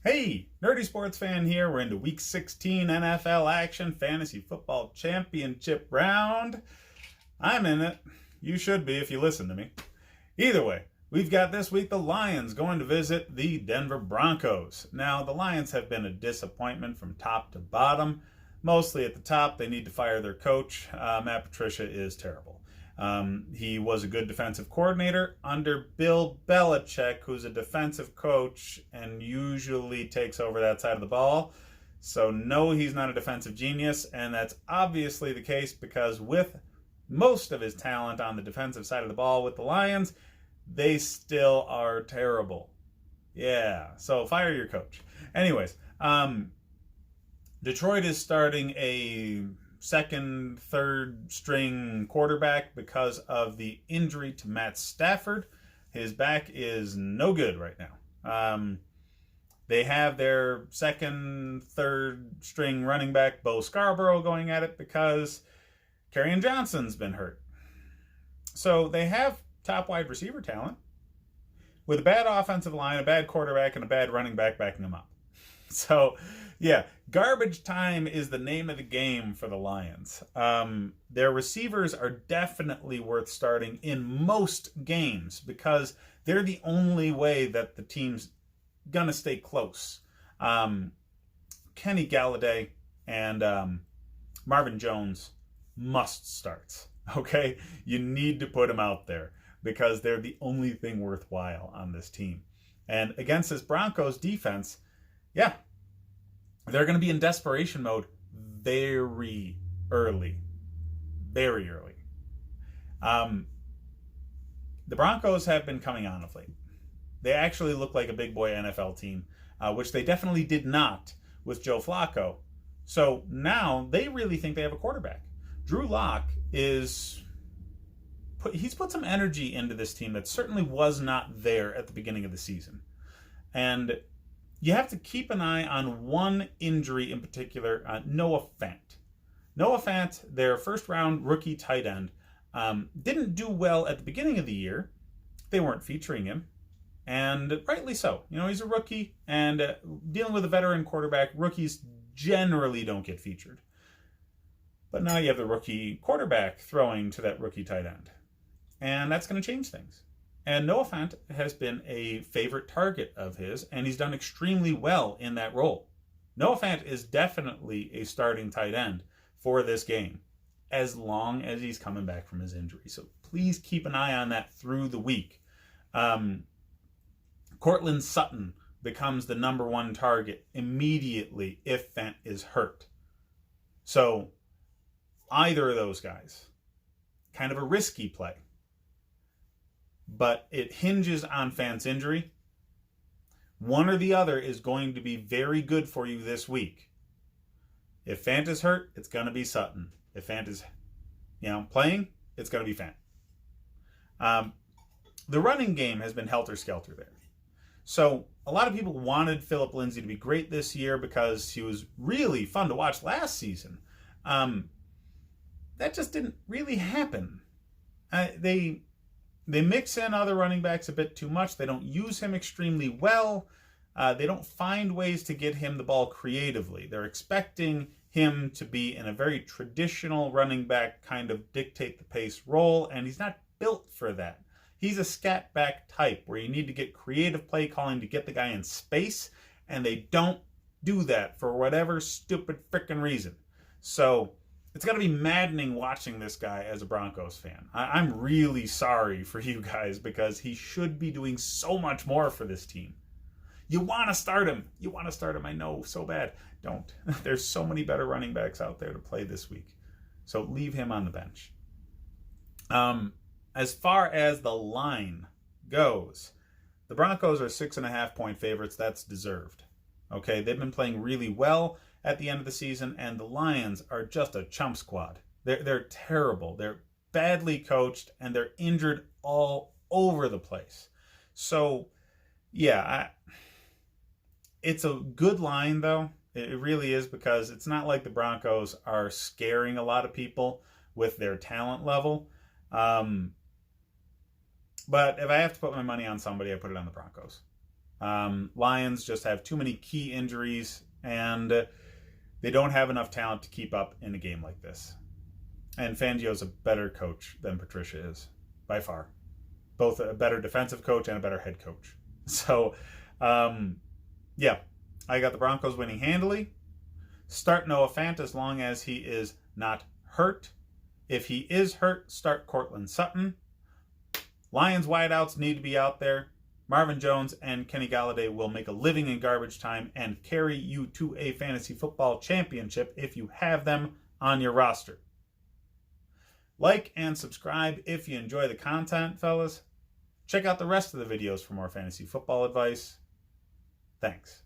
Hey, Nerdy Sports Fan here. We're into Week 16 NFL action, Fantasy Football Championship round. I'm in it. You should be if you listen to me. Either way, we've got this week the Lions going to visit the Denver Broncos. Now, the Lions have been a disappointment from top to bottom. Mostly at the top, they need to fire their coach. Matt Patricia is terrible. He was a good defensive coordinator under Bill Belichick, who's a defensive coach and usually takes over that side of the ball. So, no, he's not a defensive genius, and that's obviously the case because with most of his talent on the defensive side of the ball with the Lions, they still are terrible. Yeah, so fire your coach. Anyways, Detroit is starting a second, third string quarterback because of the injury to Matt Stafford. His back is no good right now. They have their second, third string running back, Bo Scarborough, going at it because Kerryon Johnson's been hurt. So they have top wide receiver talent with a bad offensive line, a bad quarterback, and a bad running back backing them up. So, yeah, garbage time is the name of the game for the Lions. Their receivers are definitely worth starting in most games because they're the only way that the team's going to stay close. Kenny Galladay and Marvin Jones must start. Okay? You need to put them out there because they're the only thing worthwhile on this team. And against this Broncos defense, yeah, they're going to be in desperation mode very early. Very early. The Broncos have been coming on of late. They actually look like a big boy NFL team, which they definitely did not with Joe Flacco. So now they really think they have a quarterback. Drew Lock he's put some energy into this team that certainly was not there at the beginning of the season. And you have to keep an eye on one injury in particular, Noah Fant. Noah Fant, their first round rookie tight end, didn't do well at the beginning of the year. They weren't featuring him, and rightly so. You know, he's a rookie, and dealing with a veteran quarterback, rookies generally don't get featured. But now you have the rookie quarterback throwing to that rookie tight end. And that's going to change things. And Noah Fant has been a favorite target of his, and he's done extremely well in that role. Noah Fant is definitely a starting tight end for this game, as long as he's coming back from his injury. So please keep an eye on that through the week. Cortland Sutton becomes the number one target immediately if Fant is hurt. So either of those guys, kind of a risky play. But it hinges on Fant's injury. One or the other is going to be very good for you this week. If Fant is hurt, it's going to be Sutton. If Fant is, playing, it's going to be Fant. The running game has been helter-skelter there. So a lot of people wanted Phillip Lindsay to be great this year because he was really fun to watch last season. That just didn't really happen. They mix in other running backs a bit too much. They don't use him extremely well. They don't find ways to get him the ball creatively. They're expecting him to be in a very traditional running back kind of dictate the pace role, and he's not built for that. He's a scat back type where you need to get creative play calling to get the guy in space, and they don't do that for whatever stupid frickin' reason. So it's got to be maddening watching this guy as a Broncos fan. I'm really sorry for you guys because he should be doing so much more for this team. You want to start him. I know so bad. Don't. There's so many better running backs out there to play this week. So leave him on the bench. As far as the line goes, the Broncos are 6.5-point favorites. That's deserved. Okay, they've been playing really well at the end of the season, and the Lions are just a chump squad. They're terrible. They're badly coached, and they're injured all over the place. So, yeah, it's a good line, though. It really is, because it's not like the Broncos are scaring a lot of people with their talent level. But if I have to put my money on somebody, I put it on the Broncos. Lions just have too many key injuries, and they don't have enough talent to keep up in a game like this. And Fangio's a better coach than Patricia is, by far. Both a better defensive coach and a better head coach. So, yeah, I got the Broncos winning handily. Start Noah Fant as long as he is not hurt. If he is hurt, start Cortland Sutton. Lions wideouts need to be out there. Marvin Jones and Kenny Golladay will make a living in garbage time and carry you to a fantasy football championship if you have them on your roster. Like and subscribe if you enjoy the content, fellas. Check out the rest of the videos for more fantasy football advice. Thanks.